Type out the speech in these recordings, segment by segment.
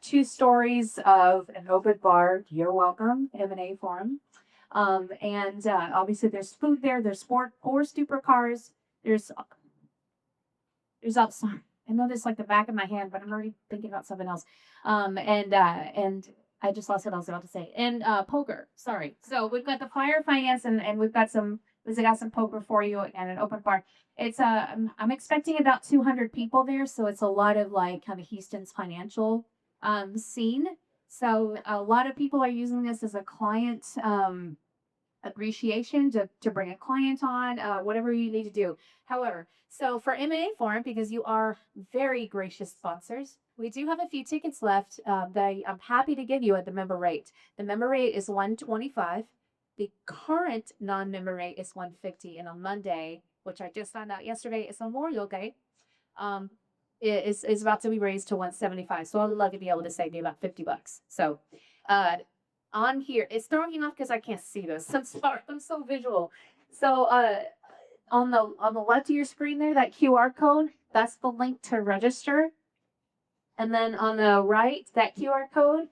2 stories of an open bar. You're welcome, M&A Forum. Obviously there's food there. There's four supercars. There's outside. I know this like the back of my hand, but I'm already thinking about something else. And I just lost what I was about to say. And poker. Sorry. So we've got the fire finance, and we've got some poker for you and an open bar. It's I'm expecting about 200 people there, so it's a lot of like kind of Houston's financial scene. So a lot of people are using this as a client appreciation to bring a client on, whatever you need to do. However, so for M&A Forum, because you are very gracious sponsors, we do have a few tickets left that I'm happy to give you at the member rate. The member rate is $125. The current non-member rate is $150, and on Monday, which I just found out yesterday, is Memorial Day, it is about to be raised to $175. So I'd love to be able to save you about $50. So on here, it's throwing me off because I can't see this. I'm sorry, I'm so visual. So on the left of your screen there, that QR code, that's the link to register. And then on the right, that QR code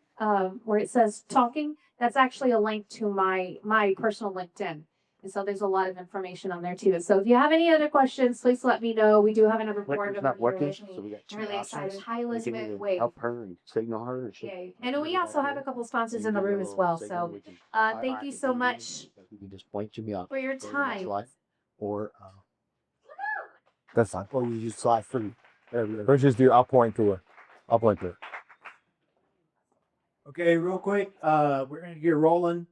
where it says talking, that's actually a link to my personal LinkedIn. And so there's a lot of information on there too. So if you have any other questions, please let me know. We do have another report. It's not working, so we got I'm really excited. Hi, Elizabeth. Wait. Help her and signal her. Okay. And we also have a couple sponsors in the room as well. So thank you so much you can just point to me for your time. Or that's fine. Or you just slide through. Let's just do, I'll point to her. I'll point to her. Okay, real quick, we're going to get rolling.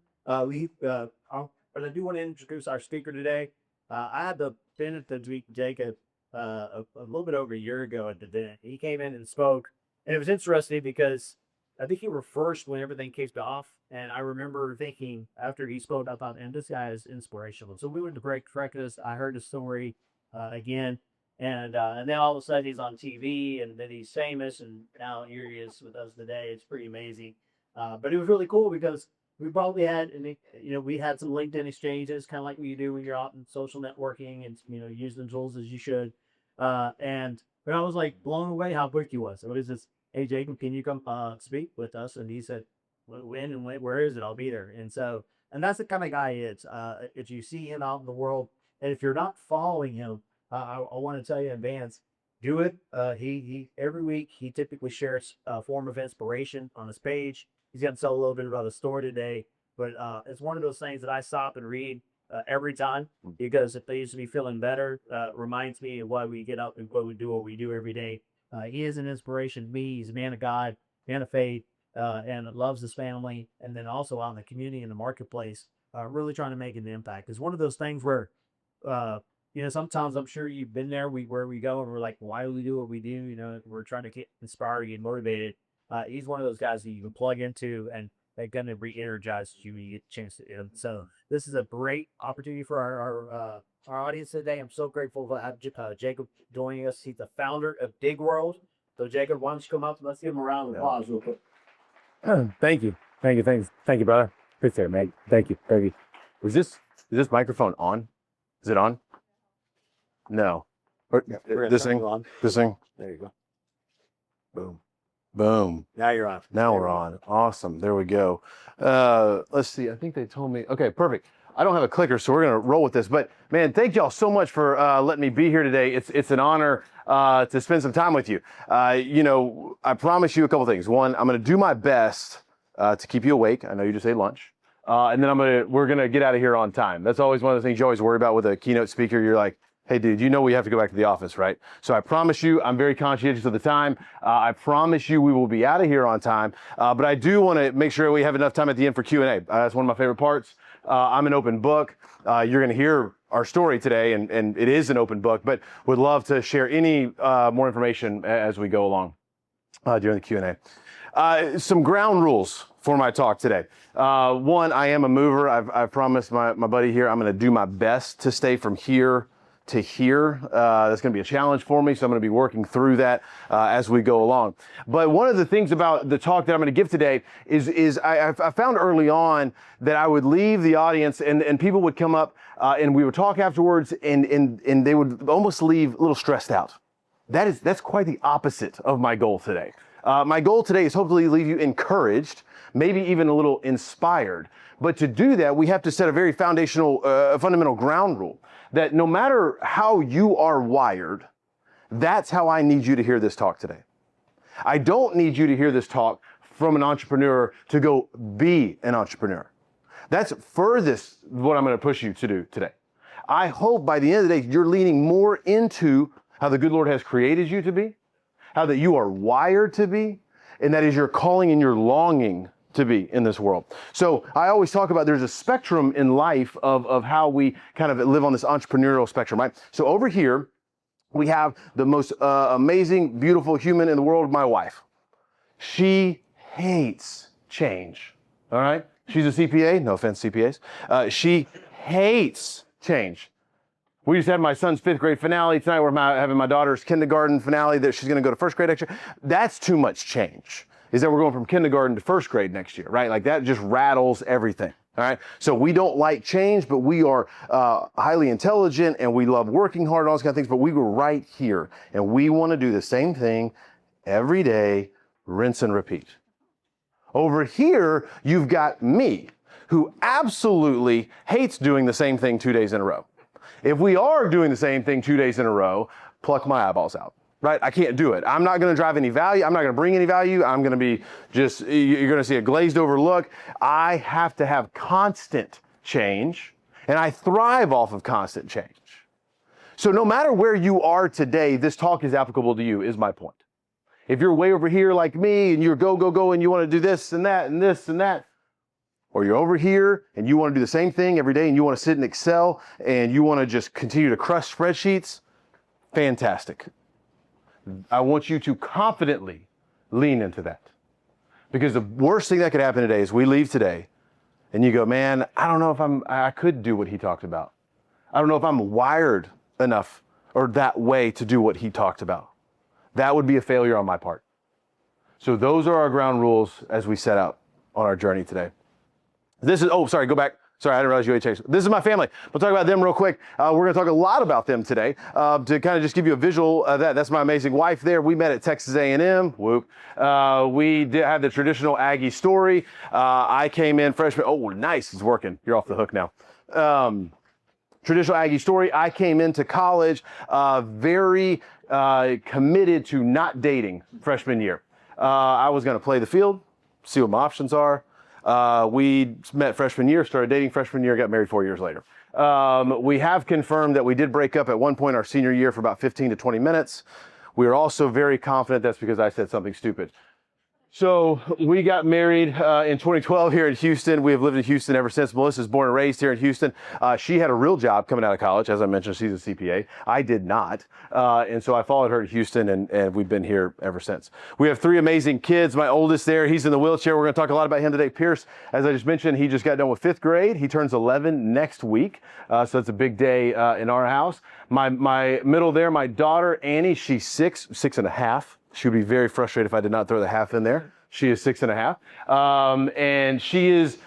But I do want to introduce our speaker today. I had the benefit to meet Jacob a little bit over a year ago at the event. He came in and spoke, and it was interesting because I think he was first when everything kicked off. And I remember thinking after he spoke, I thought, and this guy is inspirational. So we went to breakfast. I heard the story again. And then all of a sudden he's on TV, and then he's famous, and now here he is with us today. It's pretty amazing. But it was really cool because we probably had, we had some LinkedIn exchanges, kind of like what you do when you're out in social networking and, using the tools as you should. But I was like blown away how quick he was. So it was just, hey, Jacob, can you come speak with us? And he said, when and where is it? I'll be there. And that's the kind of guy he is. If you see him out in the world, and if you're not following him, I want to tell you in advance, do it. He every week he typically shares a form of inspiration on his page. He's going to tell a little bit about the story today, but it's one of those things that I stop and read every time, because if they used to be feeling better, reminds me of why we get up and what we do every day. He is an inspiration to me. He's a man of God, man of faith, and loves his family, and then also out in the community and the marketplace, really trying to make an impact. It's one of those things where sometimes I'm sure you've been there where we go and we're like, why do we do what we do? We're trying to get inspired and motivated. He's one of those guys that you can plug into, and they're going to re-energize you when you get a chance to. So this is a great opportunity for our audience today. I'm so grateful to have Jacob joining us. He's the founder of Dig World. So Jacob, why don't you come up and let's give him a round of applause real quick. Thank you, brother. Appreciate it, man. Thank you. Is this microphone on? Is it on? No. This thing. There you go. Boom. Now you're on. Now we're on. Awesome. There we go. Let's see. I think they told me. Okay, perfect. I don't have a clicker, so we're going to roll with this. But, man, thank y'all so much for letting me be here today. It's an honor to spend some time with you. I promise you a couple things. One, I'm going to do my best to keep you awake. I know you just ate lunch. And then we're going to get out of here on time. That's always one of the things you always worry about with a keynote speaker. You're like, hey, dude, we have to go back to the office, right? So I promise you, I'm very conscientious of the time. I promise you we will be out of here on time. But I do want to make sure we have enough time at the end for Q&A. That's one of my favorite parts. I'm an open book. You're going to hear our story today, and it is an open book, but would love to share any more information as we go along during the Q&A. Some ground rules for my talk today. One, I am a mover. I've promised my buddy here I'm going to do my best to stay from here to here. That's going to be a challenge for me, so I'm going to be working through that as we go along. But one of the things about the talk that I'm going to give today is I found early on that I would leave the audience and people would come up and we would talk afterwards and they would almost leave a little stressed out. That's quite the opposite of my goal today. My goal today is hopefully leave you encouraged, maybe even a little inspired. But to do that, we have to set a very foundational, fundamental ground rule that no matter how you are wired, that's how I need you to hear this talk today. I don't need you to hear this talk from an entrepreneur to go be an entrepreneur. That's furthest what I'm going to push you to do today. I hope by the end of the day, you're leaning more into how the good Lord has created you to be, how that you are wired to be, and that is your calling and your longing to be in this world. So I always talk about there's a spectrum in life of how we kind of live on this entrepreneurial spectrum, right? So over here, we have the most amazing, beautiful human in the world, my wife. She hates change, all right? She's a CPA, no offense CPAs. She hates change. We just had my son's 5th grade finale. Tonight we're having my daughter's kindergarten finale that she's gonna go to 1st grade next year. That's too much change, is that we're going from kindergarten to 1st grade next year, right? Like that just rattles everything. All right. So we don't like change, but we are highly intelligent and we love working hard and all those kind of things. But we were right here and we want to do the same thing every day, rinse and repeat. Over here, you've got me who absolutely hates doing the same thing 2 days in a row. If we are doing the same thing 2 days in a row, pluck my eyeballs out. Right? I can't do it. I'm not going to drive any value. I'm not going to bring any value. I'm going to be just, you're going to see a glazed over look. I have to have constant change, and I thrive off of constant change. So no matter where you are today, this talk is applicable to you, is my point. If you're way over here like me, and you're go, go, go, and you want to do this and that and this and that, or you're over here and you want to do the same thing every day and you want to sit in Excel and you want to just continue to crush spreadsheets, fantastic. I want you to confidently lean into that. Because the worst thing that could happen today is we leave today and you go, man, I don't know if I could do what he talked about. I don't know if I'm wired enough or that way to do what he talked about. That would be a failure on my part. So those are our ground rules as we set out on our journey today. This is, oh, sorry, go back. Sorry, I didn't realize you ate Chase. This is my family. We'll talk about them real quick. We're going to talk a lot about them today to kind of just give you a visual of that. That's my amazing wife there. We met at Texas A&M. Whoop. We did have the traditional Aggie story. I came in freshman. Oh, nice. It's working. You're off the hook now. Traditional Aggie story. I came into college very committed to not dating freshman year. I was going to play the field, see what my options are. We met freshman year, started dating freshman year, got married 4 years later. We have confirmed that we did break up at one point our senior year for about 15 to 20 minutes. We are also very confident that's because I said something stupid. So we got married in 2012 here in Houston. We have lived in Houston ever since. Melissa's born and raised here in Houston. She had a real job coming out of college. As I mentioned, she's a CPA. I did not. And so I followed her to Houston, and we've been here ever since. We have 3 amazing kids. My oldest there, he's in the wheelchair. We're going to talk a lot about him today. Pierce, as I just mentioned, he just got done with 5th grade. He turns 11 next week. So it's a big day in our house. My middle there, my daughter, Annie, she's 6 and a half. She would be very frustrated if I did not throw the half in there. She is 6 and a half. And she is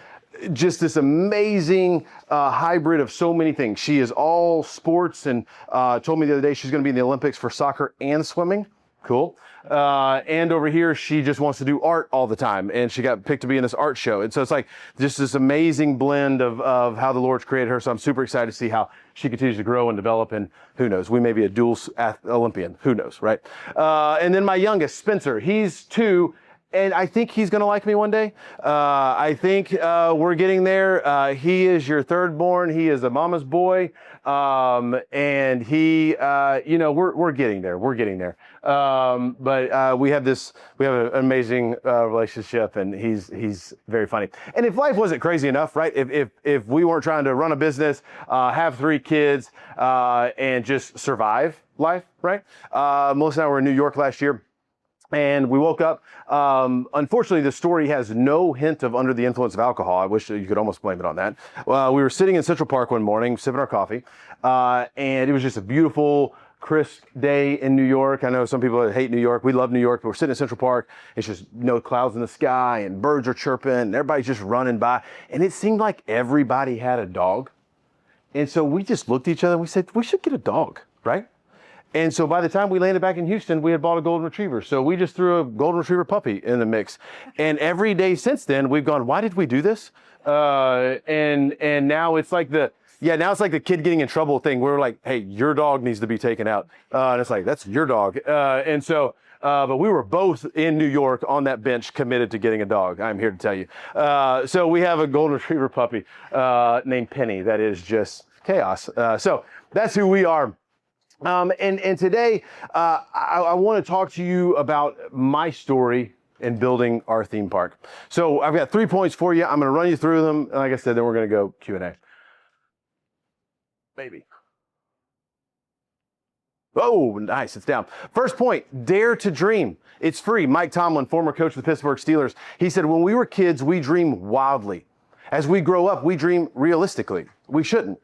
just this amazing hybrid of so many things. She is all sports and told me the other day she's going to be in the Olympics for soccer and swimming. Cool. And over here, she just wants to do art all the time. And she got picked to be in this art show. And so it's like just this amazing blend of how the Lord's created her. So I'm super excited to see how she continues to grow and develop. And who knows, we may be a dual Olympian. Who knows, right? And then my youngest, Spencer, he's 2. And I think he's going to like me one day. I think we're getting there. He is your 3rd born. He is a mama's boy. And he, we're getting there. We're getting there. But we have an amazing relationship, and he's very funny. And if life wasn't crazy enough, right? If we weren't trying to run a business, have 3 kids, and just survive life, right? Melissa and I were in New York last year. And we woke up. Unfortunately, the story has no hint of under the influence of alcohol. I wish you could almost blame it on that. We were sitting in Central Park one morning, sipping our coffee, and it was just a beautiful, crisp day in New York. I know some people hate New York. We love New York, but we're sitting in Central Park. It's just no clouds in the sky, and birds are chirping, and everybody's just running by. And it seemed like everybody had a dog. And so we just looked at each other and we said, we should get a dog, right? And so by the time we landed back in Houston, we had bought a golden retriever. So we just threw a golden retriever puppy in the mix. And every day since then, we've gone, why did we do this? And now it's like now it's like the kid getting in trouble thing. We're like, hey, your dog needs to be taken out. And it's like, that's your dog. But we were both in New York on that bench committed to getting a dog. I'm here to tell you. So we have a golden retriever puppy named Penny. That is just chaos. So that's who we are. And today, I want to talk to you about my story in building our theme park. So I've got 3 points for you. I'm going to run you through them. And like I said, then we're going to go Q&A. Baby. Oh, nice. It's down. First point, dare to dream. It's free. Mike Tomlin, former coach of the Pittsburgh Steelers, he said, when we were kids, we dream wildly. As we grow up, we dream realistically. We shouldn't.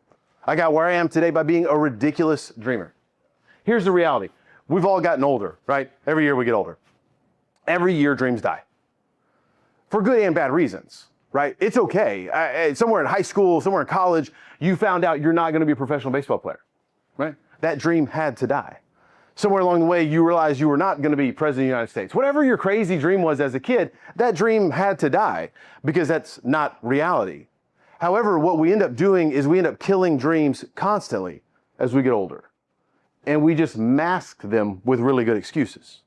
I got where I am today by being a ridiculous dreamer. Here's the reality. We've all gotten older, right? Every year we get older. Every year dreams die. For good and bad reasons, right? It's okay. Somewhere in high school, somewhere in college, you found out you're not going to be a professional baseball player, right? That dream had to die. Somewhere along the way, you realized you were not going to be president of the United States. Whatever your crazy dream was as a kid, that dream had to die because that's not reality. However, what we end up doing is we end up killing dreams constantly as we get older. And we just mask them with really good excuses.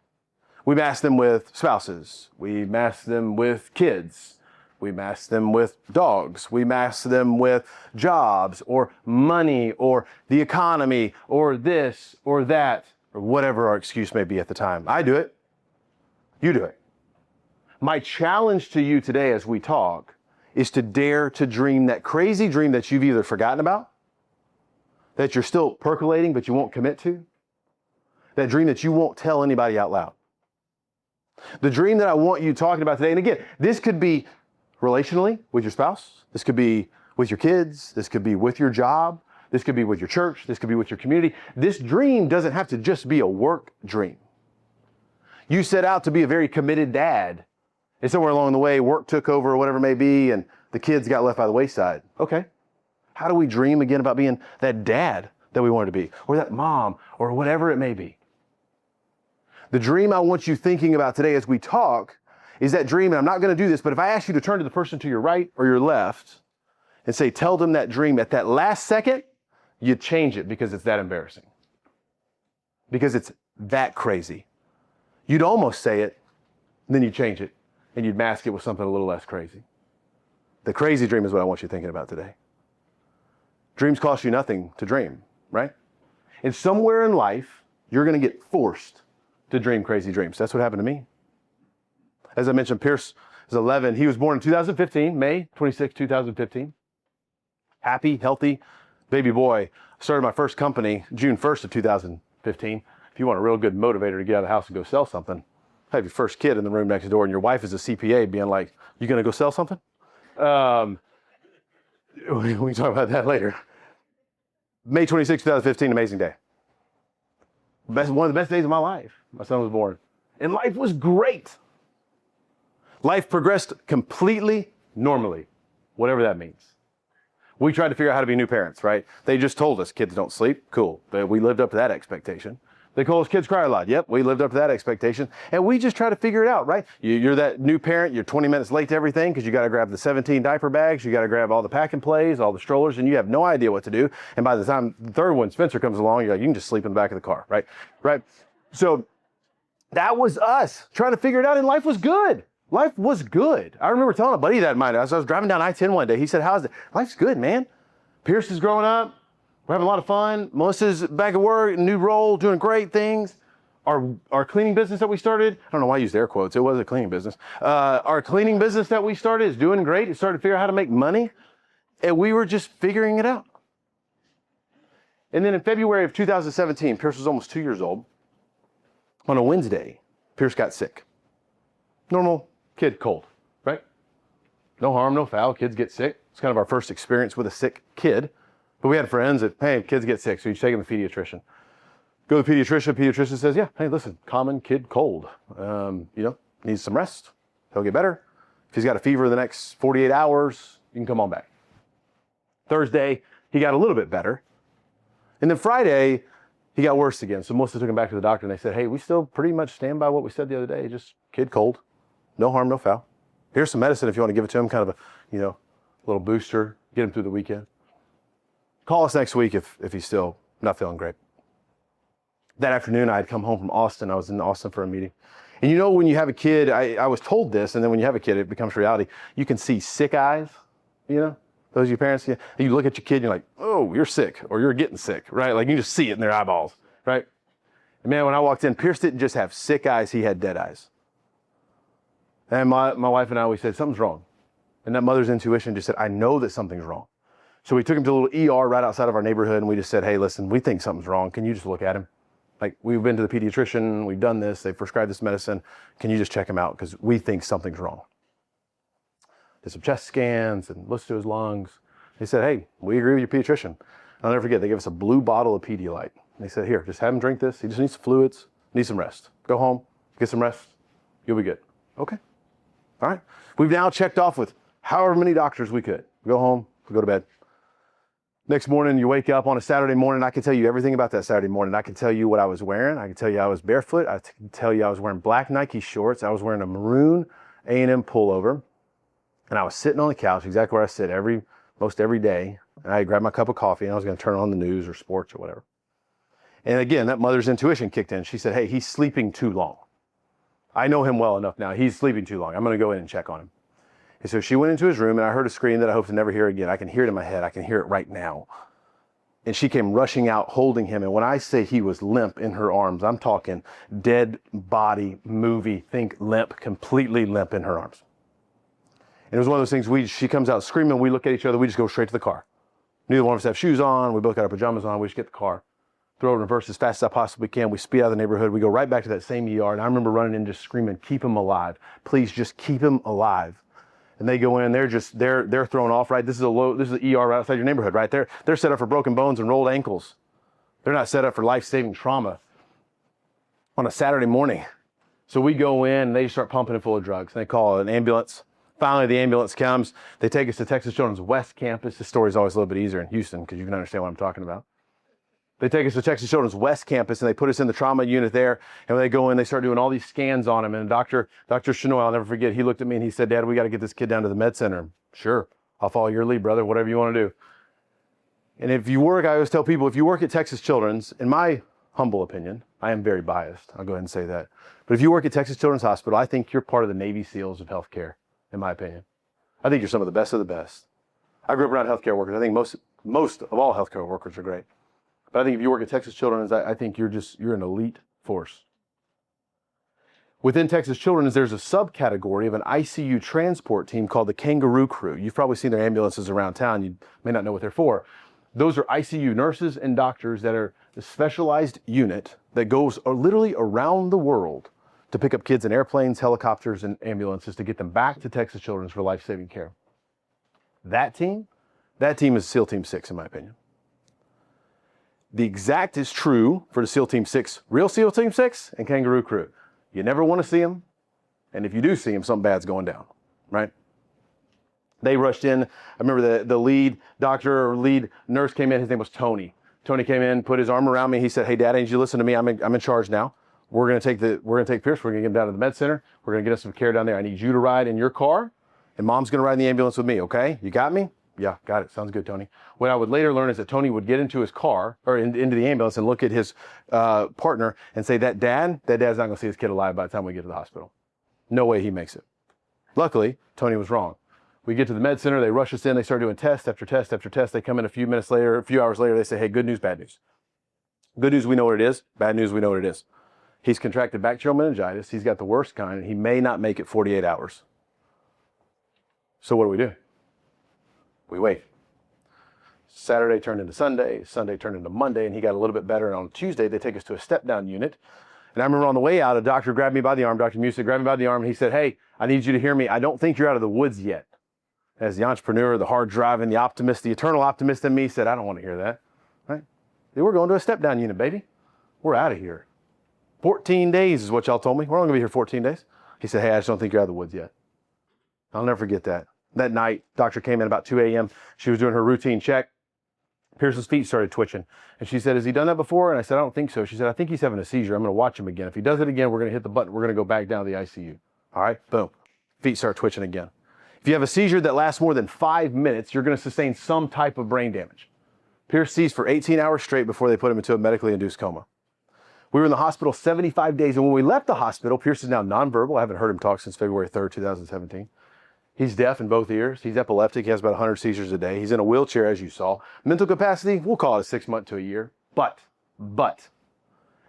We mask them with spouses. We mask them with kids. We mask them with dogs. We mask them with jobs or money or the economy or this or that or whatever our excuse may be at the time. I do it. You do it. My challenge to you today as we talk is to dare to dream that crazy dream that you've either forgotten about, that you're still percolating but you won't commit to, that dream that you won't tell anybody out loud. The dream that I want you talking about today, and again, this could be relationally with your spouse, this could be with your kids, this could be with your job, this could be with your church, this could be with your community. This dream doesn't have to just be a work dream. You set out to be a very committed dad, and somewhere along the way, work took over or whatever it may be, and the kids got left by the wayside. Okay. How do we dream again about being that dad that we wanted to be, or that mom, or whatever it may be? The dream I want you thinking about today as we talk is that dream, and I'm not going to do this, but if I ask you to turn to the person to your right or your left and say, tell them that dream at that last second, you change it because it's that embarrassing. Because it's that crazy. You'd almost say it, and then you change it, and you'd mask it with something a little less crazy. The crazy dream is what I want you thinking about today. Dreams cost you nothing to dream, right? And somewhere in life, you're going to get forced to dream crazy dreams. That's what happened to me. As I mentioned, Pierce is 11. He was born in 2015, May 26, 2015. Happy, healthy baby boy. Started my first company June 1st of 2015. If you want a real good motivator to get out of the house and go sell something, have your first kid in the room next door and your wife is a CPA being like, you going to go sell something? We can talk about that later. May 26, 2015, amazing day. One of the best days of my life. My son was born. And life was great. Life progressed completely normally, whatever that means. We tried to figure out how to be new parents, right? They just told us kids don't sleep. Cool. But we lived up to that expectation. They call us kids cry a lot. Yep, we lived up to that expectation. And we just try to figure it out, right? You're that new parent, you're 20 minutes late to everything because you got to grab the 17 diaper bags, you got to grab all the pack and plays, all the strollers, and you have no idea what to do. And by the time the third one, Spencer, comes along, you're like, you can just sleep in the back of the car, right? Right? So that was us trying to figure it out, and life was good. Life was good. I remember telling a buddy that of mine, as I was driving down I-10 one day, he said, how's it? Life's good, man. Pierce is growing up. We're having a lot of fun. Melissa's back at work, new role, doing great things. Our cleaning business that we started, I don't know why I used air quotes. It was a cleaning business. Our cleaning business that we started is doing great. It started to figure out how to make money. And we were just figuring it out. And then in February of 2017, Pierce was almost 2 years old. On a Wednesday, Pierce got sick. Normal kid cold, right? No harm, no foul. Kids get sick. It's kind of our first experience with a sick kid. But we had friends that, hey, kids get sick, so you take them to the pediatrician. Go to the pediatrician says, yeah, hey, listen, common kid cold. Needs some rest. He'll get better. If he's got a fever the next 48 hours, you can come on back. Thursday, he got a little bit better. And then Friday, He got worse again. So Melissa took him back to the doctor and they said, hey, we still pretty much stand by what we said the other day. Just kid cold, no harm, no foul. Here's some medicine if you want to give it to him, kind of a, little booster, get him through the weekend. Call us next week if he's still not feeling great. That afternoon, I had come home from Austin. I was in Austin for a meeting. And when you have a kid, I was told this, and then when you have a kid, it becomes reality. You can see sick eyes, those are your parents. Yeah. You look at your kid and you're like, oh, you're sick, or you're getting sick, right? Like you just see it in their eyeballs, right? And man, when I walked in, Pierce didn't just have sick eyes, he had dead eyes. And my wife and I, we said, something's wrong. And that mother's intuition just said, I know that something's wrong. So we took him to a little ER right outside of our neighborhood, and we just said, hey, listen, we think something's wrong. Can you just look at him? Like, we've been to the pediatrician, we've done this, they've prescribed this medicine. Can you just check him out? Because we think something's wrong. Did some chest scans and listened to his lungs. They said, hey, we agree with your pediatrician. I'll never forget, they gave us a blue bottle of Pedialyte. They said, here, just have him drink this. He just needs some fluids, needs some rest. Go home, get some rest, you'll be good. Okay, all right. We've now checked off with however many doctors we could. Go home, go to bed. Next morning, you wake up on a Saturday morning. I can tell you everything about that Saturday morning. I can tell you what I was wearing. I can tell you I was barefoot. I can tell you I was wearing black Nike shorts. I was wearing a maroon A&M pullover. And I was sitting on the couch, exactly where I sit most every day. And I grabbed my cup of coffee and I was going to turn on the news or sports or whatever. And again, that mother's intuition kicked in. She said, hey, he's sleeping too long. I know him well enough now. He's sleeping too long. I'm going to go in and check on him. And so she went into his room and I heard a scream that I hope to never hear again. I can hear it in my head. I can hear it right now. And she came rushing out, holding him. And when I say he was limp in her arms, I'm talking dead body movie. Think limp, completely limp in her arms. And it was one of those things, she comes out screaming. We look at each other. We just go straight to the car. Neither one of us have shoes on. We both got our pajamas on. We just get the car, throw it in reverse as fast as I possibly can. We speed out of the neighborhood. We go right back to that same ER. And I remember running in just screaming, keep him alive. Please just keep him alive. And they go in, they're thrown off, right? This is the ER right outside your neighborhood, right? They're set up for broken bones and rolled ankles. They're not set up for life-saving trauma on a Saturday morning. So we go in and they start pumping it full of drugs. And they call an ambulance. Finally, the ambulance comes. They take us to Texas Children's West Campus. This story is always a little bit easier in Houston because you can understand what I'm talking about. They take us to Texas Children's West Campus and they put us in the trauma unit there. And when they go in, they start doing all these scans on him. And Dr. Chenoy, I'll never forget, he looked at me and he said, Dad, we got to get this kid down to the med center. Sure, I'll follow your lead, brother, whatever you want to do. And if you work, I always tell people, if you work at Texas Children's, in my humble opinion, I am very biased. I'll go ahead and say that. But if you work at Texas Children's Hospital, I think you're part of the Navy SEALs of healthcare, in my opinion. I think you're some of the best of the best. I grew up around healthcare workers. I think most of all healthcare workers are great. But I think if you work at Texas Children's, I think you're an elite force. Within Texas Children's, there's a subcategory of an ICU transport team called the Kangaroo Crew. You've probably seen their ambulances around town. You may not know what they're for. Those are ICU nurses and doctors that are a specialized unit that goes literally around the world to pick up kids in airplanes, helicopters, and ambulances to get them back to Texas Children's for life-saving care. That team is SEAL Team 6, in my opinion. The exact is true for the SEAL Team 6, real SEAL Team 6 and Kangaroo Crew. You never want to see them. And if you do see them, something bad's going down, right? They rushed in. I remember the lead doctor or lead nurse came in. His name was Tony. Tony came in, put his arm around me. He said, hey, Dad, I need you to listen to me. I'm in charge now. We're going to take Pierce. We're going to get him down to the med center. We're going to get us some care down there. I need you to ride in your car and Mom's going to ride in the ambulance with me. Okay. You got me? Yeah, got it. Sounds good, Tony. What I would later learn is that Tony would get into his car or into the ambulance and look at his partner and say, that dad's not going to see his kid alive by the time we get to the hospital. No way he makes it. Luckily, Tony was wrong. We get to the med center. They rush us in. They start doing test after test after test. They come in a few hours later. They say, hey, good news, bad news. Good news, we know what it is. Bad news, we know what it is. He's contracted bacterial meningitis. He's got the worst kind, and he may not make it 48 hours. So what do? We wait. Saturday turned into Sunday. Sunday turned into Monday, and he got a little bit better. And on Tuesday, they take us to a step-down unit. And I remember on the way out, a doctor grabbed me by the arm. Dr. Music grabbed me by the arm, and he said, hey, I need you to hear me. I don't think you're out of the woods yet. As the entrepreneur, the hard-driving, the optimist, the eternal optimist in me said, I don't want to hear that. Right? We're going to a step-down unit, baby. We're out of here. 14 days is what y'all told me. We're only going to be here 14 days. He said, hey, I just don't think you're out of the woods yet. I'll never forget that. That night, doctor came in about 2 a.m. She was doing her routine check. Pierce's feet started twitching. And she said, has he done that before? And I said, I don't think so. She said, I think he's having a seizure. I'm going to watch him again. If he does it again, we're going to hit the button. We're going to go back down to the ICU. All right, boom. Feet start twitching again. If you have a seizure that lasts more than 5 minutes, you're going to sustain some type of brain damage. Pierce seized for 18 hours straight before they put him into a medically induced coma. We were in the hospital 75 days, and when we left the hospital, Pierce is now nonverbal. I haven't heard him talk since February 3rd, 2017. He's deaf in both ears. He's epileptic. He has about 100 seizures a day. He's in a wheelchair, as you saw. Mental capacity, we'll call it a 6 month to a year. But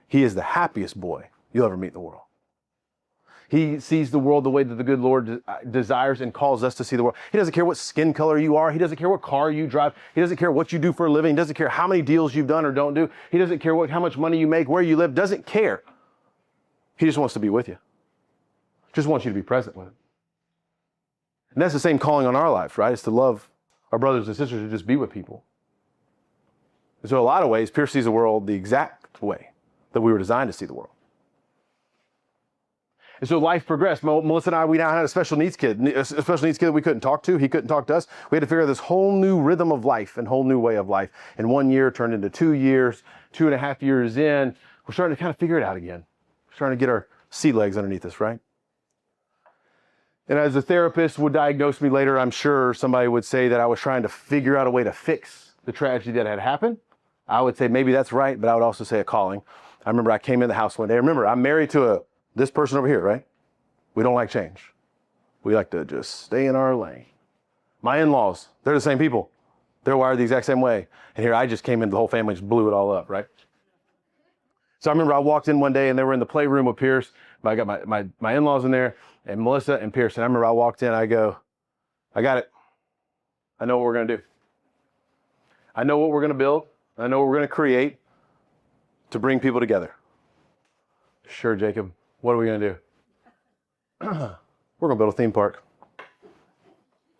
he is the happiest boy you'll ever meet in the world. He sees the world the way that the good Lord desires and calls us to see the world. He doesn't care what skin color you are. He doesn't care what car you drive. He doesn't care what you do for a living. He doesn't care how many deals you've done or don't do. He doesn't care how much money you make, where you live. Doesn't care. He just wants to be with you. Just wants you to be present with him. And that's the same calling on our life, right? It's to love our brothers and sisters, to just be with people. And so in a lot of ways, Pierce sees the world the exact way that we were designed to see the world. And so life progressed. Melissa and I, we now had a special needs kid that we couldn't talk to. He couldn't talk to us. We had to figure out this whole new rhythm of life and whole new way of life. And 1 year turned into 2 years, 2.5 years in. We're starting to kind of figure it out again. We're starting to get our sea legs underneath us, right? And as a therapist would diagnose me later, I'm sure somebody would say that I was trying to figure out a way to fix the tragedy that had happened. I would say maybe that's right, but I would also say a calling. I remember I came in the house one day. Remember, I'm married to this person over here, right? We don't like change. We like to just stay in our lane. My in-laws, they're the same people. They're wired the exact same way. And here I just came in, the whole family just blew it all up, right? So I remember I walked in one day and they were in the playroom with Pierce. I got my in-laws in there and Melissa and Pierce. And I remember I walked in, I go, I got it. I know what we're going to do. I know what we're going to build. I know what we're going to create to bring people together. Sure, Jacob. What are we going to do? We're going to build a theme park.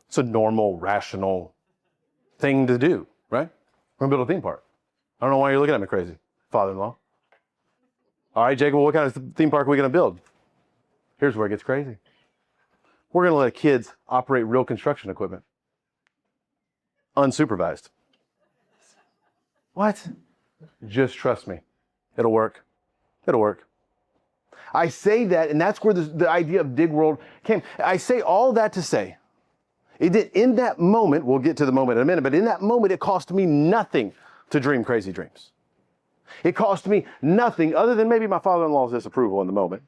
It's a normal, rational thing to do, right? We're going to build a theme park. I don't know why you're looking at me crazy, father-in-law. All right, Jacob, well, what kind of theme park are we going to build? Here's where it gets crazy. We're going to let kids operate real construction equipment. Unsupervised. What? Just trust me. It'll work. It'll work. I say that, and that's where the idea of Dig World came. I say all that to say, in that moment, we'll get to the moment in a minute, but in that moment, it cost me nothing to dream crazy dreams. It cost me nothing other than maybe my father-in-law's disapproval in the moment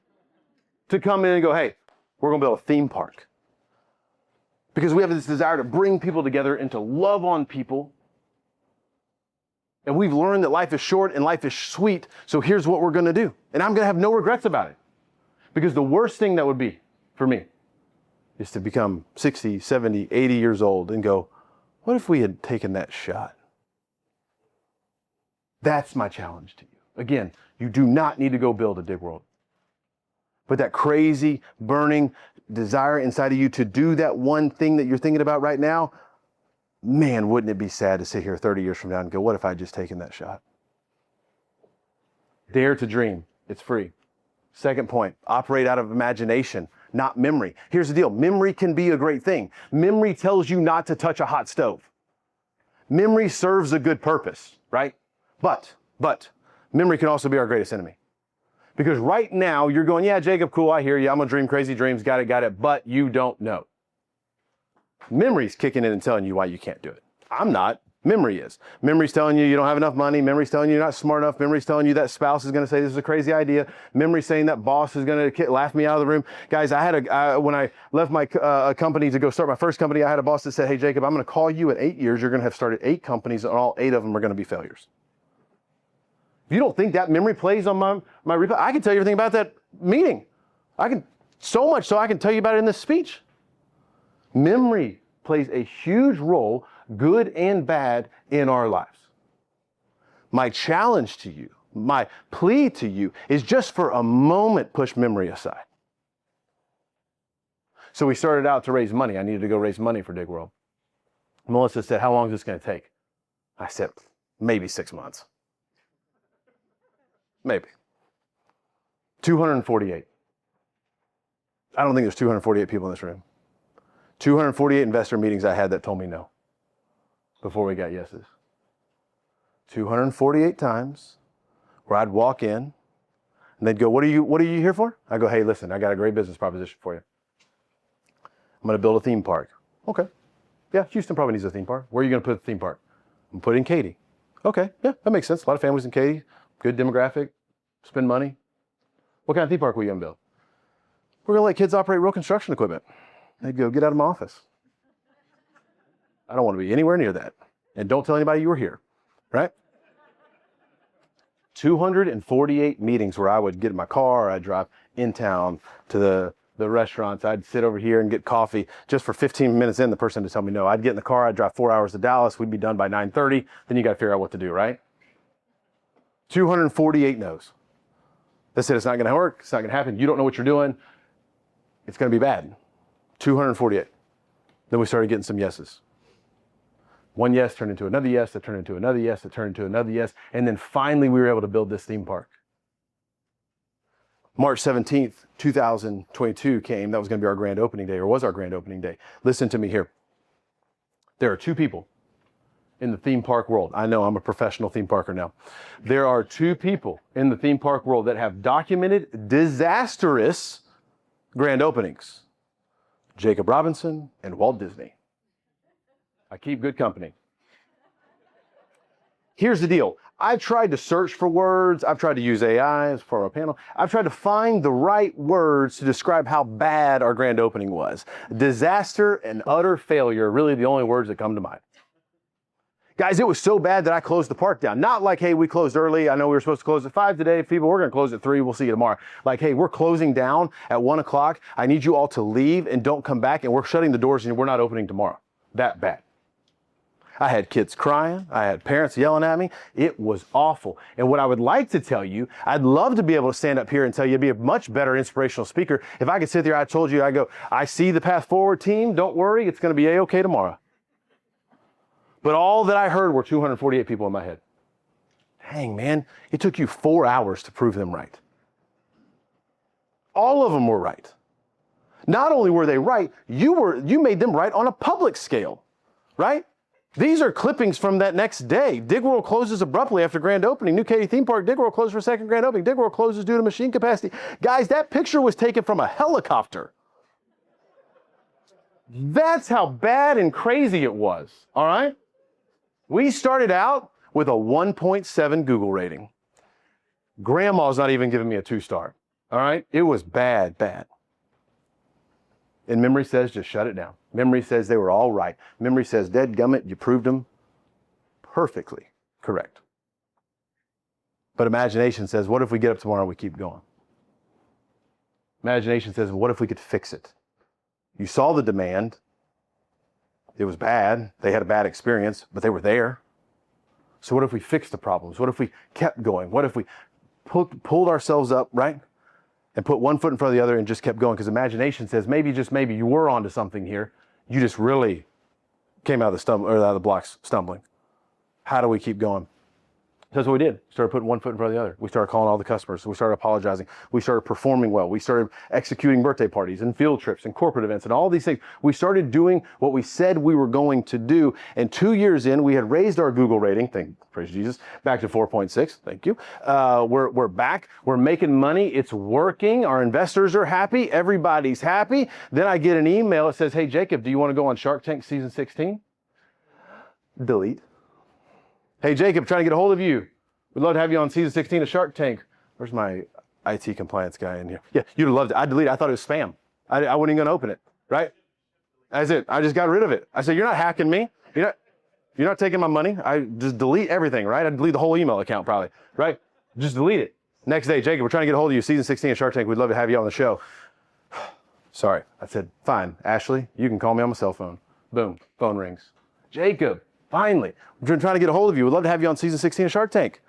to come in and go, hey, we're going to build a theme park. Because we have this desire to bring people together and to love on people. And we've learned that life is short and life is sweet, so here's what we're going to do. And I'm going to have no regrets about it. Because the worst thing that would be for me is to become 60, 70, 80 years old and go, what if we had taken that shot? That's my challenge to you. Again, you do not need to go build a Dig World. But that crazy, burning desire inside of you to do that one thing that you're thinking about right now, man, wouldn't it be sad to sit here 30 years from now and go, what if I had just taken that shot? Dare to dream. It's free. Second point, operate out of imagination, not memory. Here's the deal. Memory can be a great thing. Memory tells you not to touch a hot stove. Memory serves a good purpose, right? But memory can also be our greatest enemy. Because right now you're going, yeah, Jacob, cool, I hear you. I'm going to dream crazy dreams. Got it. But you don't know. Memory's kicking in and telling you why you can't do it. I'm not. Memory is. Memory's telling you you don't have enough money. Memory's telling you you're not smart enough. Memory's telling you that spouse is going to say this is a crazy idea. Memory's saying that boss is going to laugh me out of the room. Guys, when I left my company to go start my first company, I had a boss that said, hey, Jacob, I'm going to call you in 8 years. You're going to have started 8 companies and all 8 of them are going to be failures. If you don't think that memory plays on my replay, I can tell you everything about that meeting. So much so I can tell you about it in this speech. Memory plays a huge role, good and bad, in our lives. My challenge to you, my plea to you, is just for a moment push memory aside. So we started out to raise money. I needed to go raise money for Dig World. Melissa said, how long is this going to take? I said, maybe 6 months. Maybe. 248. I don't think there's 248 people in this room. 248 investor meetings I had that told me no before we got yeses. 248 times where I'd walk in and they'd go, what are you here for? I go, hey, listen, I got a great business proposition for you. I'm going to build a theme park. Okay. Yeah, Houston probably needs a theme park. Where are you going to put the theme park? I'm going to put it in Katy. Okay, yeah, that makes sense. A lot of families in Katy, good demographic, spend money. What kind of theme park are you going to build? We're going to let kids operate real construction equipment. They'd go, get out of my office. I don't want to be anywhere near that. And don't tell anybody you were here, right? 248 meetings where I would get in my car, I'd drive in town to the restaurants. I'd sit over here and get coffee. Just for 15 minutes in, the person to tell me no. I'd get in the car, I'd drive 4 hours to Dallas. We'd be done by 9:30. Then you got to figure out what to do, right? 248 no's. They said it's not going to work. It's not going to happen. You don't know what you're doing. It's going to be bad. 248. Then we started getting some yeses. One yes turned into another yes, that turned into another yes, that turned into another yes. And then finally we were able to build this theme park. March 17th, 2022 came. That was going to be our grand opening day, or was our grand opening day. Listen to me here. There are two people in the theme park world. I know I'm a professional theme parker now. There are two people in the theme park world that have documented disastrous grand openings. Jacob Robinson and Walt Disney. I keep good company. Here's the deal. I've tried to search for words. I've tried to use AI as for our panel. I've tried to find the right words to describe how bad our grand opening was. Disaster and utter failure are really the only words that come to mind. Guys, it was so bad that I closed the park down. Not like, hey, we closed early. I know we were supposed to close at 5 today. People, we're going to close at 3. We'll see you tomorrow. Like, hey, we're closing down at 1 o'clock. I need you all to leave and don't come back. And we're shutting the doors and we're not opening tomorrow. That bad. I had kids crying. I had parents yelling at me. It was awful. And what I would like to tell you, I'd love to be able to stand up here and tell you, I'd be a much better inspirational speaker. If I could sit there, I told you, I go, I see the path forward, team. Don't worry. It's going to be A-okay tomorrow. But all that I heard were 248 people in my head. Dang, man, it took you 4 hours to prove them right. All of them were right. Not only were they right, you made them right on a public scale, right? These are clippings from that next day. Dig World closes abruptly after grand opening. New Katy theme park, Dig World closed for second grand opening. Dig World closes due to machine capacity. Guys, that picture was taken from a helicopter. That's how bad and crazy it was, all right? We started out with a 1.7 Google rating. Grandma's not even giving me a 2-star, all right? It was bad, bad. And memory says, just shut it down. Memory says they were all right. Memory says, dadgummit, you proved them perfectly correct. But imagination says, what if we get up tomorrow and we keep going? Imagination says, what if we could fix it? You saw the demand. It was bad. They had a bad experience, but they were there. So what if we fixed the problems? What if we kept going? What if we pulled ourselves up, right? And put one foot in front of the other and just kept going? Because imagination says, maybe, just maybe, you were onto something here. You just really came out of the blocks stumbling. How do we keep going? That's what we did. We started putting one foot in front of the other. We started calling all the customers. We started apologizing. We started performing well. We started executing birthday parties and field trips and corporate events and all these things. We started doing what we said we were going to do. And 2 years in, we had raised our Google rating, praise Jesus, back to 4.6. Thank you. We're back. We're making money. It's working. Our investors are happy. Everybody's happy. Then I get an email that says, hey, Jacob, do you want to go on Shark Tank season 16? Delete. Hey, Jacob, trying to get a hold of you. We'd love to have you on season 16 of Shark Tank. Where's my IT compliance guy in here? Yeah, you'd have loved it. I deleted it. I thought it was spam. I wasn't even going to open it, right? That's it. I just got rid of it. I said, you're not hacking me. You're not taking my money. I just delete everything, right? I'd delete the whole email account probably, right? Just delete it. Next day, Jacob, we're trying to get a hold of you. Season 16 of Shark Tank. We'd love to have you on the show. Sorry. I said, fine. Ashley, you can call me on my cell phone. Boom. Phone rings. Jacob. Finally, we're trying to get a hold of you. We'd love to have you on season 16 of Shark Tank.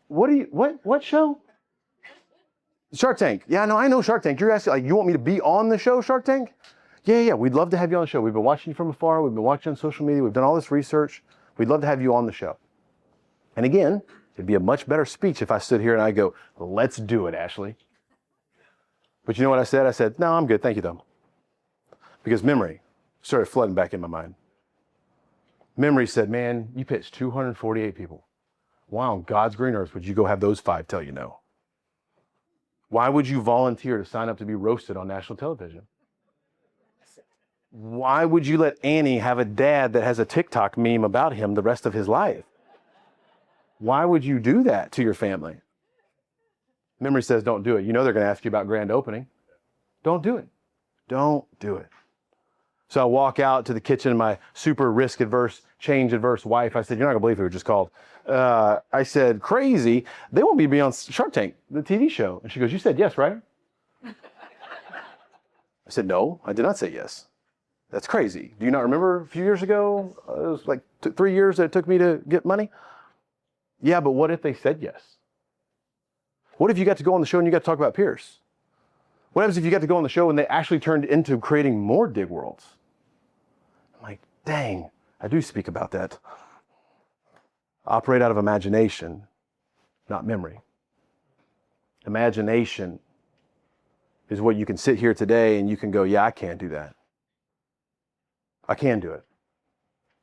What show? Shark Tank. Yeah, no, I know Shark Tank. You're asking, like, you want me to be on the show, Shark Tank? Yeah, we'd love to have you on the show. We've been watching you from afar. We've been watching on social media. We've done all this research. We'd love to have you on the show. And again, it'd be a much better speech if I stood here and I go, let's do it, Ashley. But you know what I said? I said, no, I'm good. Thank you, though. Because memory started flooding back in my mind. Memory said, man, you pitched 248 people. Why on God's green earth would you go have those 5 tell you no? Why would you volunteer to sign up to be roasted on national television? Why would you let Annie have a dad that has a TikTok meme about him the rest of his life? Why would you do that to your family? Memory says, don't do it. You know they're going to ask you about grand opening. Don't do it. Don't do it. So I walk out to the kitchen, my super risk adverse, change adverse wife. I said, you're not gonna believe who it just called. I said, crazy. They want me to be on Shark Tank, the TV show. And she goes, you said yes, right? I said, no, I did not say yes. That's crazy. Do you not remember a few years ago? It was like 3 years that it took me to get money. Yeah, but what if they said yes? What if you got to go on the show and you got to talk about Pierce? What happens if you got to go on the show and they actually turned into creating more dig worlds? I'm like, dang, I do speak about that. Operate out of imagination, not memory. Imagination is what you can sit here today and you can go, yeah, I can't do that. I can do it.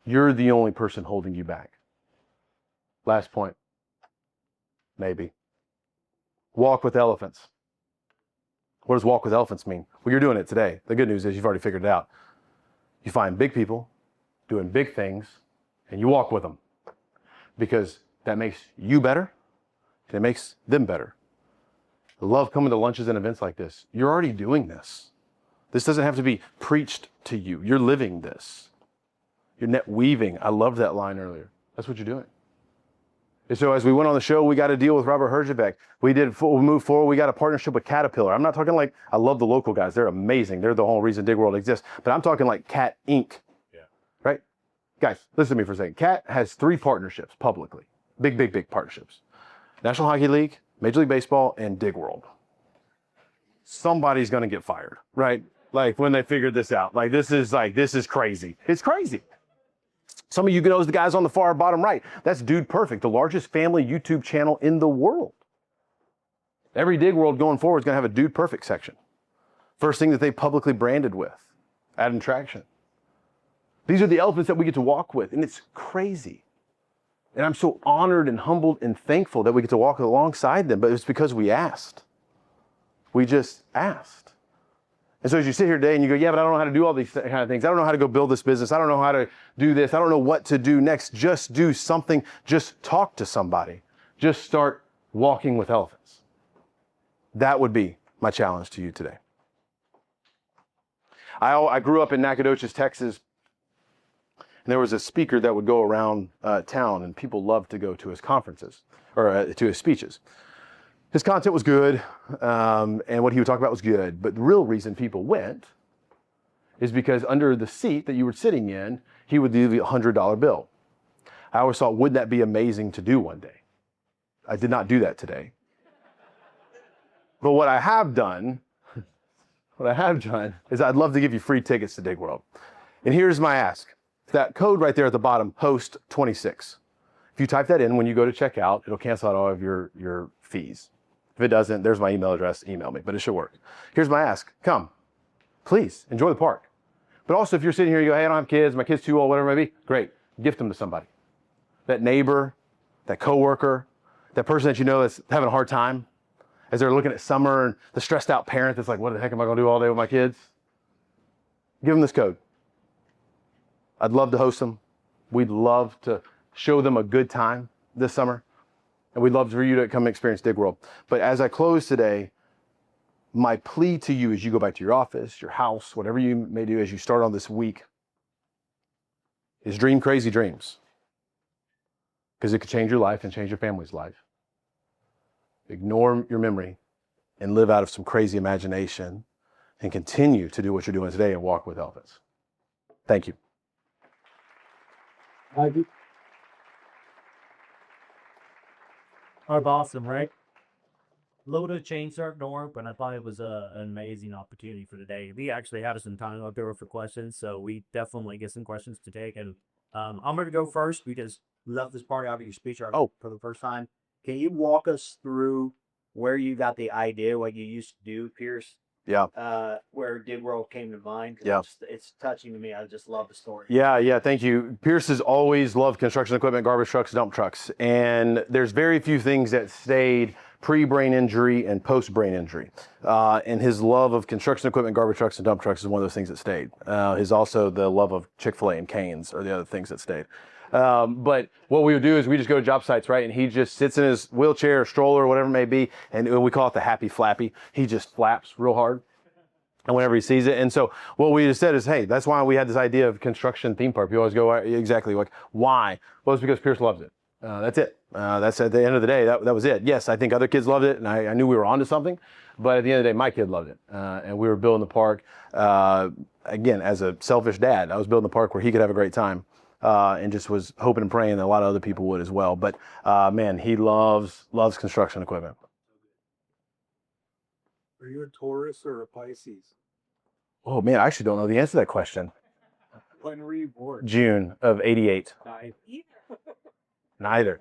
You're the only person holding you back. Last point. Maybe. Walk with elephants. What does walk with elephants mean? Well, you're doing it today. The good news is you've already figured it out. You find big people doing big things and you walk with them because that makes you better and it makes them better. I love coming to lunches and events like this. You're already doing this. This doesn't have to be preached to you. You're living this. You're net weaving. I loved that line earlier. That's what you're doing. And so as we went on the show, we got a deal with Robert Herjavec. We moved forward. We got a partnership with Caterpillar. I'm not talking like, I love the local guys. They're amazing. They're the whole reason Dig World exists. But I'm talking like Cat Inc. Yeah. Right? Guys, listen to me for a second. Cat has 3 partnerships publicly. Big partnerships. National Hockey League, Major League Baseball, and Dig World. Somebody's going to get fired, right? Like when they figured this out. This is crazy. It's crazy. Some of you know the guys on the far bottom right. That's Dude Perfect, the largest family YouTube channel in the world. Every Dig World going forward is going to have a Dude Perfect section. First thing that they publicly branded with, adding traction. These are the elephants that we get to walk with, and it's crazy. And I'm so honored and humbled and thankful that we get to walk alongside them, but it's because we asked. We just asked. And so as you sit here today and you go, yeah, but I don't know how to do all these kind of things. I don't know how to go build this business. I don't know how to do this. I don't know what to do next. Just do something. Just talk to somebody. Just start walking with elephants. That would be my challenge to you today. I grew up in Nacogdoches, Texas, and there was a speaker that would go around town, and people loved to go to his conferences or to his speeches. His content was good, and what he would talk about was good. But the real reason people went is because under the seat that you were sitting in, he would leave you a $100 bill. I always thought, wouldn't that be amazing to do one day? I did not do that today. But what I have done is I'd love to give you free tickets to Dig World. And here's my ask. That code right there at the bottom, host 26. If you type that in when you go to checkout, it'll cancel out all of your fees. If it doesn't, there's my email address, email me, but it should work. Here's my ask, come, please, enjoy the park. But also if you're sitting here, you go, hey, I don't have kids, my kid's too old, whatever it may be, great, gift them to somebody. That neighbor, that coworker, that person that you know that's having a hard time, as they're looking at summer and the stressed out parent that's like, what the heck am I gonna do all day with my kids? Give them this code. I'd love to host them. We'd love to show them a good time this summer. And we'd love for you to come experience Dig World. But as I close today, my plea to you as you go back to your office, your house, whatever you may do as you start on this week, is dream crazy dreams. Because it could change your life and change your family's life. Ignore your memory and live out of some crazy imagination and continue to do what you're doing today and walk with elephants. Thank you. Thank you. Awesome, right? A little bit of change starting to work, but I thought it was an amazing opportunity for today. We actually had some time left over for questions, so we definitely get some questions to take. And I'm going to go first because we left this part out of your speech for the first time. Can you walk us through where you got the idea, what you used to do, Pierce, Yeah. Where Dig World came to mind. 'Cause Yeah. it's touching to me. I just love the story. Yeah, thank you. Pierce has always loved construction equipment, garbage trucks, dump trucks. And there's very few things that stayed pre-brain injury and post-brain injury. And his love of construction equipment, garbage trucks, and dump trucks is one of those things that stayed. His also the love of Chick-fil-A and Cane's are the other things that stayed. But what we would do is we just go to job sites, right? And he just sits in his wheelchair, stroller, whatever it may be. And we call it the happy flappy. He just flaps real hard. And whenever he sees it. And so what we just said is, hey, that's why we had this idea of construction theme park. You always go, exactly, like, why? Well, it's because Pierce loves it. That's it. That's at the end of the day, that was it. Yes, I think other kids loved it, and I knew we were onto something. But at the end of the day, my kid loved it. And we were building the park, again, as a selfish dad. I was building the park where he could have a great time. And just was hoping and praying that a lot of other people would as well. But man, he loves construction equipment. Are you a Taurus or a Pisces? Oh man, I actually don't know the answer to that question. When were you born? June of '88. Neither.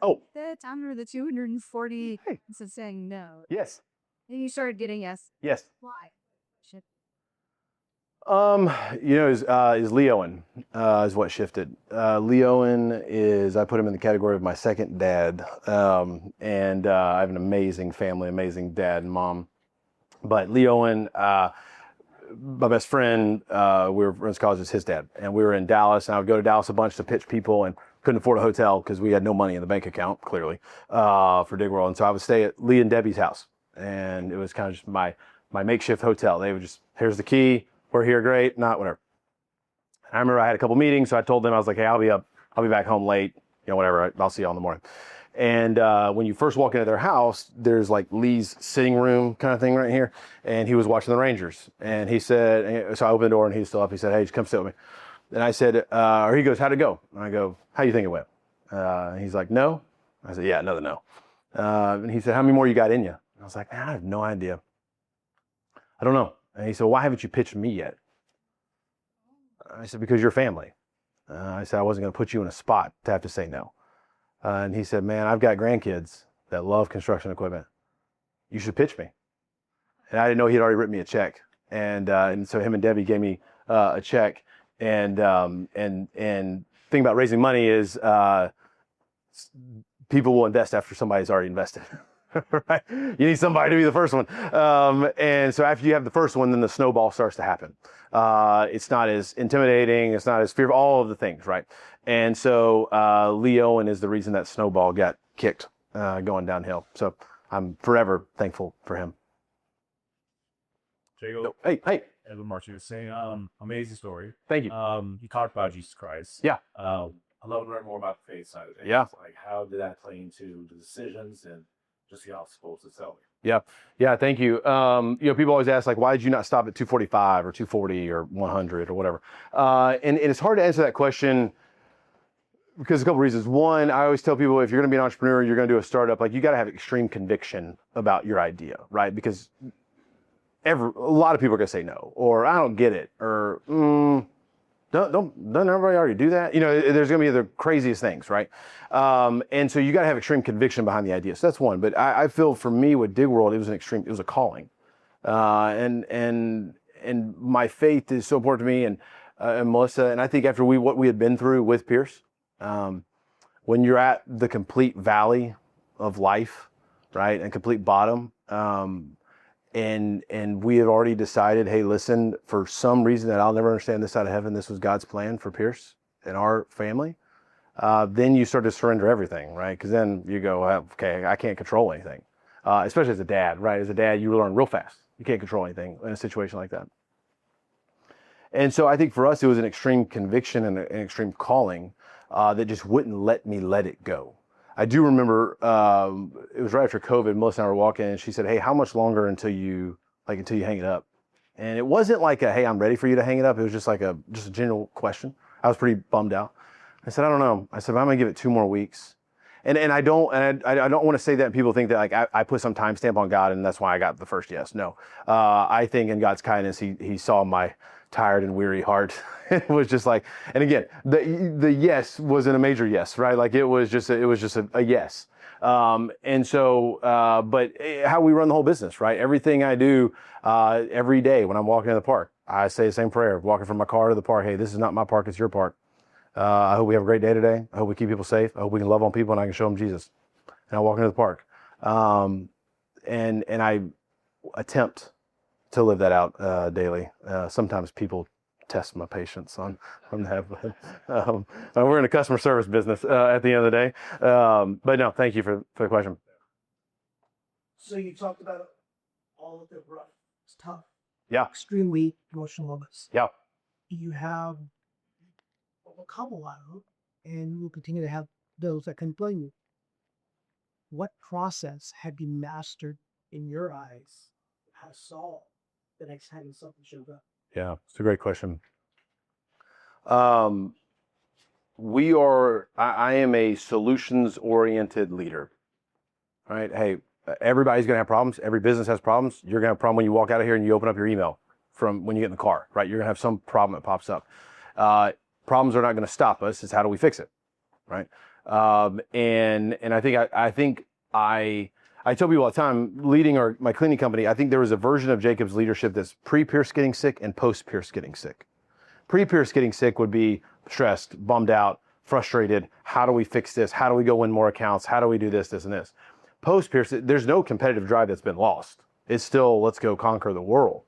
Oh, That after the 240 Hey. instead of saying no. yes. Then you started getting yes. Yes. Why? Shit. Is Leoin is what shifted. Leoin is, I put him in the category of my second dad. And I have an amazing family, amazing dad and mom. But Leoin, my best friend, we were friends college, is his dad. And we were in Dallas, and I would go to Dallas a bunch to pitch people and couldn't afford a hotel because we had no money in the bank account, clearly, for Dig World. And so I would stay at Lee and Debbie's house. And it was kind of just my makeshift hotel. They would just, here's the key. We're here, great, not whatever. I remember I had a couple meetings, so I told them, I was like, hey, I'll be back home late, whatever, I'll see y'all in the morning. And when you first walk into their house, there's like Lee's sitting room kind of thing right here, and he was watching the Rangers. And he said, so I opened the door and he's still up, he said, hey, just come sit with me. And I said, or he goes, how'd it go? And I go, how do you think it went? He's like, no. I said, yeah, another no. And he said, how many more you got in you? And I was like, I have no idea. I don't know. And he said, why haven't you pitched me yet? I said, because you're family. I said, I wasn't going to put you in a spot to have to say no. And he said, man, I've got grandkids that love construction equipment. You should pitch me. And I didn't know he had already written me a check. And so him and Debbie gave me a check. And thing about raising money is people will invest after somebody's already invested. Right? You need somebody to be the first one. And so after you have the first one, then the snowball starts to happen. It's not as intimidating. It's not as fearful, all of the things, right? And so Leoin is the reason that snowball got kicked going downhill. So I'm forever thankful for him. Jacob, Hey, Edwin March, you were saying, amazing story. thank you. You talked about Jesus Christ. Yeah. I'd love to learn more about the faith side of things. Yeah. Like, how did that play into the decisions and just the obstacles itself? Yeah, thank you. People always ask, like, why did you not stop at 245 or 240 or 100 or whatever? And it's hard to answer that question because a couple reasons. One, I always tell people, if you're going to be an entrepreneur, you're going to do a startup, like, you got to have extreme conviction about your idea, right? Because a lot of people are going to say no, or I don't get it, or doesn't everybody already do that? There's going to be the craziest things, right? And so you got to have extreme conviction behind the idea. So that's one. But I feel for me with Dig World, it was a calling, and my faith is so important to me and Melissa. And I think after what we had been through with Pierce, when you're at the complete valley of life, right, and complete bottom. And we had already decided, hey, listen, for some reason that I'll never understand this side of heaven, this was God's plan for Pierce and our family. Then you start to surrender everything, right? Because then you go, okay, I can't control anything. Especially as a dad, right? As a dad, you learn real fast. You can't control anything in a situation like that. And so I think for us, it was an extreme conviction and an extreme calling that just wouldn't let me let it go. I do remember it was right after COVID. Melissa and I were walking, and she said, "Hey, how much longer until you hang it up?" And it wasn't like a, "Hey, I'm ready for you to hang it up." It was just like a general question. I was pretty bummed out. I said, "I don't know." I said, "I'm gonna give it 2 more weeks." And I don't want to say that and people think that like I put some timestamp on God and that's why I got the first yes. No, I think in God's kindness, He saw my tired and weary heart. It was just like, and again, the yes wasn't a major yes, right? Like it was just a yes. But how we run the whole business, right? Everything I do every day when I'm walking in the park, I say the same prayer, walking from my car to the park. Hey, this is not my park, it's your park. I hope we have a great day today. I hope we keep people safe. I hope we can love on people and I can show them Jesus. And I walk into the park. And I attempt to live that out daily. Sometimes people test my patience on that. But, we're in a customer service business at the end of the day. But no, thank you for the question. So you talked about all of the rough, it's tough, Yeah. extremely emotional moments. Yeah. You have overcome a lot of them, and you will continue to have those that can blame you. What process have you mastered in your eyes? How to solve the next time something shows up? Yeah, it's a great question. I am a solutions-oriented leader, right? Hey, everybody's gonna have problems. Every business has problems. You're gonna have a problem when you walk out of here and you open up your email from when you get in the car, right? You're gonna have some problem that pops up. Problems are not gonna stop us. It's how do we fix it, right? And I think I tell people all the time, leading my cleaning company, I think there was a version of Jacob's leadership that's pre-Pierce getting sick and post-Pierce getting sick. Pre-Pierce getting sick would be stressed, bummed out, frustrated. How do we fix this? How do we go win more accounts? How do we do this, this, and this? Post-Pierce, there's no competitive drive that's been lost. It's still, let's go conquer the world.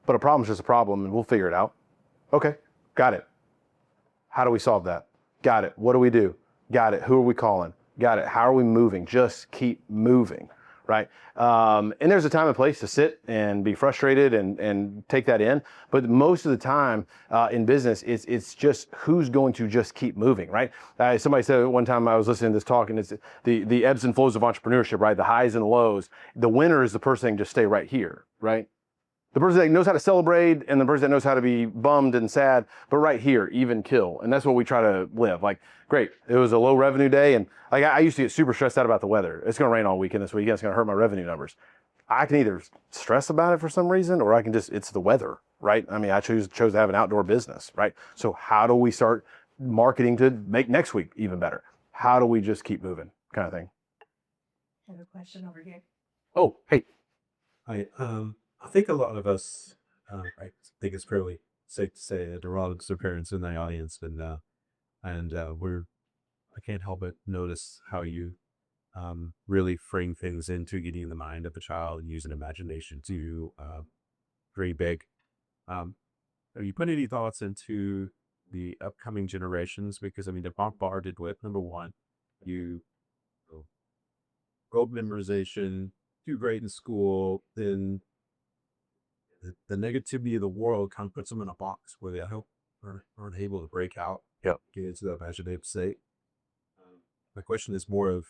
But a problem's just a problem and we'll figure it out. Okay, got it. How do we solve that? Got it. What do we do? Got it. Who are we calling? Got it. How are we moving? Just keep moving, right? And there's a time and place to sit and be frustrated and take that in. But most of the time in business, it's just who's going to just keep moving, right? Somebody said one time I was listening to this talk, and it's the ebbs and flows of entrepreneurship, right? The highs and the lows. The winner is the person that can just stay right here, right? The person that knows how to celebrate and the person that knows how to be bummed and sad, but right here, even kill. And that's what we try to live. Like, great, it was a low revenue day. And like I used to get super stressed out about the weather. It's going to rain all weekend this weekend. It's going to hurt my revenue numbers. I can either stress about it for some reason, or I can just, it's the weather, right? I mean, I chose to have an outdoor business, right? So how do we start marketing to make next week even better? How do we just keep moving, kind of thing? I have a question over here. Oh, hey. I think a lot of us, I think it's fairly safe to say that there are lots of parents in the audience, and I can't help but notice how you really frame things into getting in the mind of a child and use an imagination to dream big. Have you put any thoughts into the upcoming generations? Because I mean, they're bombarded with, number one, rote memorization, do great in school, then the negativity of the world kind of puts them in a box where they aren't able to break out, Yep. get into the imaginative state. My question is more of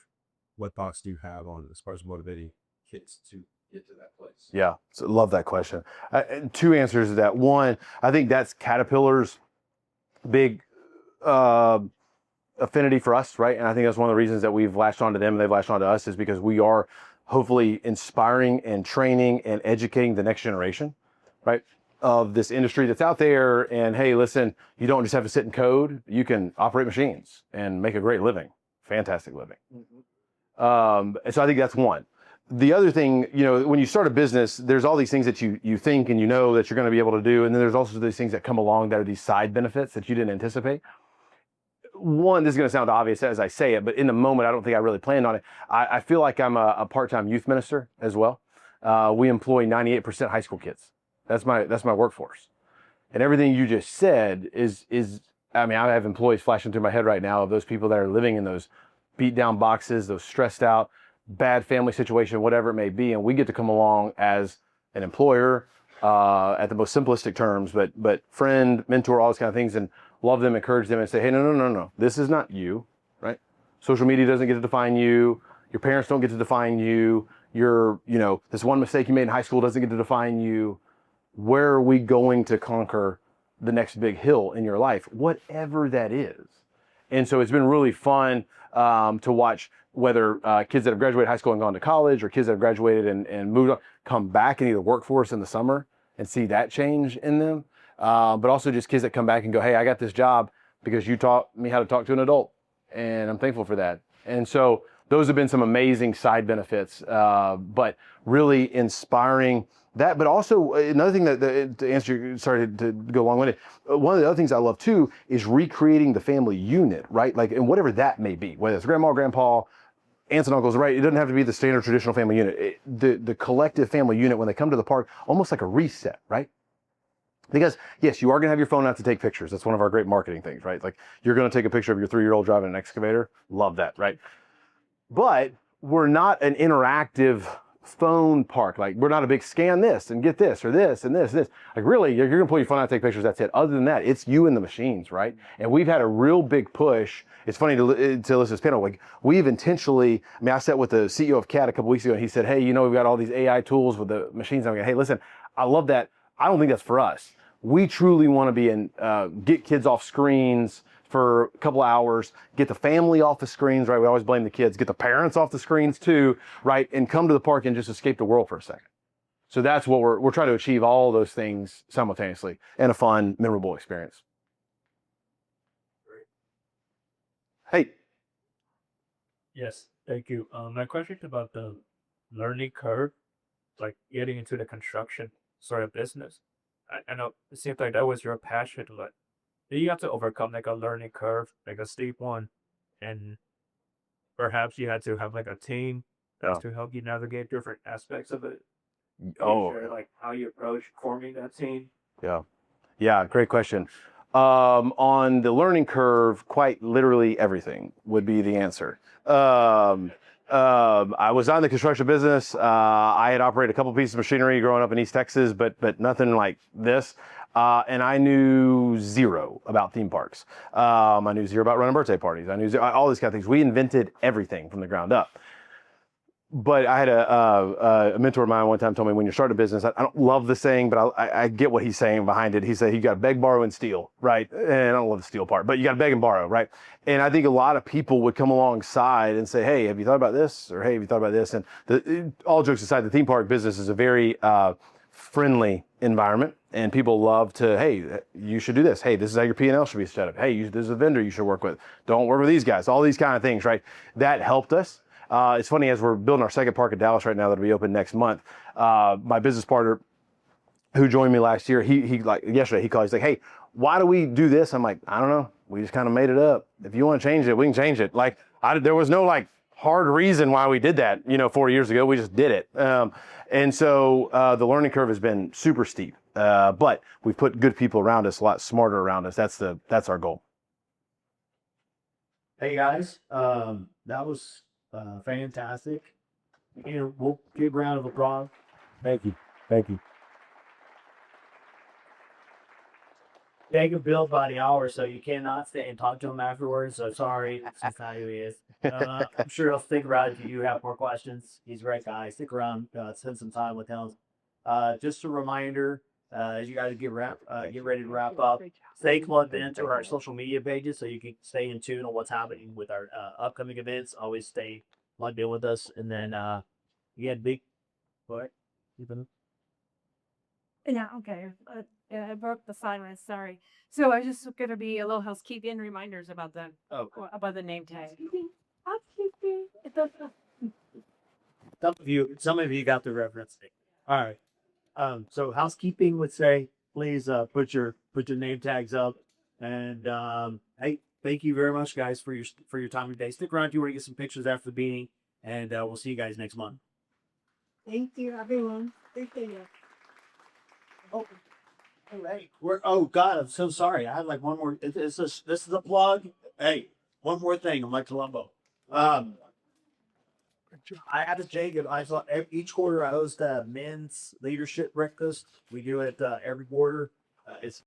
what thoughts do you have on as far as motivating kids to get to that place? Yeah, so love that question. Two answers to that. One, I think that's Caterpillar's big affinity for us, right? And I think that's one of the reasons that we've latched onto them and they've latched onto us, is because we are hopefully inspiring and training and educating the next generation, right, of this industry that's out there. And hey, listen, you don't just have to sit and code. You can operate machines and make a great living, fantastic living. And so I think that's one. The other thing, when you start a business, there's all these things that you think and you know that you're going to be able to do. And then there's also these things that come along that are these side benefits that you didn't anticipate. One, this is going to sound obvious as I say it, but in the moment, I don't think I really planned on it. I feel like I'm a part-time youth minister as well. We employ 98% high school kids. That's my workforce. And everything you just said is, I mean, I have employees flashing through my head right now of those people that are living in those beat down boxes, those stressed out, bad family situation, whatever it may be. And we get to come along as an employer, at the most simplistic terms, but friend, mentor, all those kind of things, and love them, encourage them, and say, hey, no, this is not you, right? Social media doesn't get to define you. Your parents don't get to define you. This one mistake you made in high school doesn't get to define you. Where are we going to conquer the next big hill in your life, whatever that is? And so it's been really fun to watch whether kids that have graduated high school and gone to college, or kids that have graduated and moved on, come back into the workforce in the summer and see that change in them. But also just kids that come back and go, hey, I got this job because you taught me how to talk to an adult, and I'm thankful for that. And so those have been some amazing side benefits, but really inspiring that. But also another thing to answer, sorry to go long winded. One of the other things I love too is recreating the family unit, right? Like, and whatever that may be, whether it's grandma, grandpa, aunts and uncles, right? It doesn't have to be the standard traditional family unit. The collective family unit, when they come to the park, almost like a reset, right? Because yes, you are going to have your phone out to take pictures. That's one of our great marketing things, right? Like you're going to take a picture of your 3-year-old driving an excavator. Love that, right? But we're not an interactive phone park. Like we're not a big scan this and get this or this and this and this. Like really, you're gonna pull your phone out, take pictures. That's it. Other than that, it's you and the machines, right? And we've had a real big push. It's funny to listen to this panel. Like we've intentionally. I mean, I sat with the CEO of CAT a couple weeks ago, and he said, "Hey, you know, we've got all these AI tools with the machines." I'm like, "Hey, listen, I love that. I don't think that's for us. We truly want to be in get kids off screens." For a couple hours, get the family off the screens, right? We always blame the kids. Get the parents off the screens too, right? And come to the park and just escape the world for a second. So that's what we're trying to achieve, all those things simultaneously in a fun, memorable experience. Hey. Yes, thank you. My question is about the learning curve, like getting into the construction sort of business. I know it seems like that was your passion, but you have to overcome like a learning curve, like a steep one, and perhaps you had to have like a team Yeah. to help you navigate different aspects of it. Oh, Sure, like how you approach forming that team. yeah, great question. On the learning curve, quite literally everything would be the answer. I was not in the construction business. I had operated a couple pieces of machinery growing up in East Texas, but nothing like this. And I knew zero about theme parks. I knew zero about running birthday parties. I knew all these kind of things. We invented everything from the ground up. But I had a mentor of mine one time told me, when you start a business, I don't love the saying, but I get what he's saying behind it. He said, you got to beg, borrow, and steal, right? And I don't love the steal part, but you got to beg and borrow, right? And I think a lot of people would come alongside and say, hey, have you thought about this? Or hey, have you thought about this? And all jokes aside, the theme park business is a very friendly environment, and people love to, hey, you should do this. Hey, this is how your P&L should be set up. Hey, this is a vendor you should work with. Don't work with these guys. All these kind of things, right? That helped us. It's funny, as we're building our second park in Dallas right now that'll be open next month, my business partner who joined me last year, he like yesterday, he called, he's like, hey, why do we do this? I'm like, I don't know. We just kind of made it up. If you want to change it, we can change it. Like there was no like hard reason why we did that, 4 years ago. We just did it. And so the learning curve has been super steep, but we've put good people around us, a lot smarter around us. That's our goal. Hey guys, that was fantastic. We'll give a round of applause. Thank you. Thank you. Jacob billed by the hour, so you cannot stay and talk to him afterwards. So sorry, that's not who he is. I'm sure he'll stick around if you have more questions. He's a great guy. Stick around, spend some time with him. Just a reminder, as you guys get ready to wrap up, stay plugged into our social media pages so you can stay in tune on what's happening with our upcoming events. Always stay plugged in with us, and then big. What? Yeah, okay. I broke the silence. Sorry. So I was just going to be a little housekeeping reminders about the name tag. Housekeeping. Some of you got the reference. All right. So housekeeping would say, please put your name tags up, and hey, thank you very much, guys, for your time today. Stick around if you want to get some pictures after the meeting, and we'll see you guys next month. Thank you, everyone. Thank you. Oh, hey, God, I'm so sorry. I had like one more. This is a plug. Hey, one more thing. I'm like Columbo. I had to Jacob. I thought each quarter I host a men's leadership breakfast. We do it every quarter. It's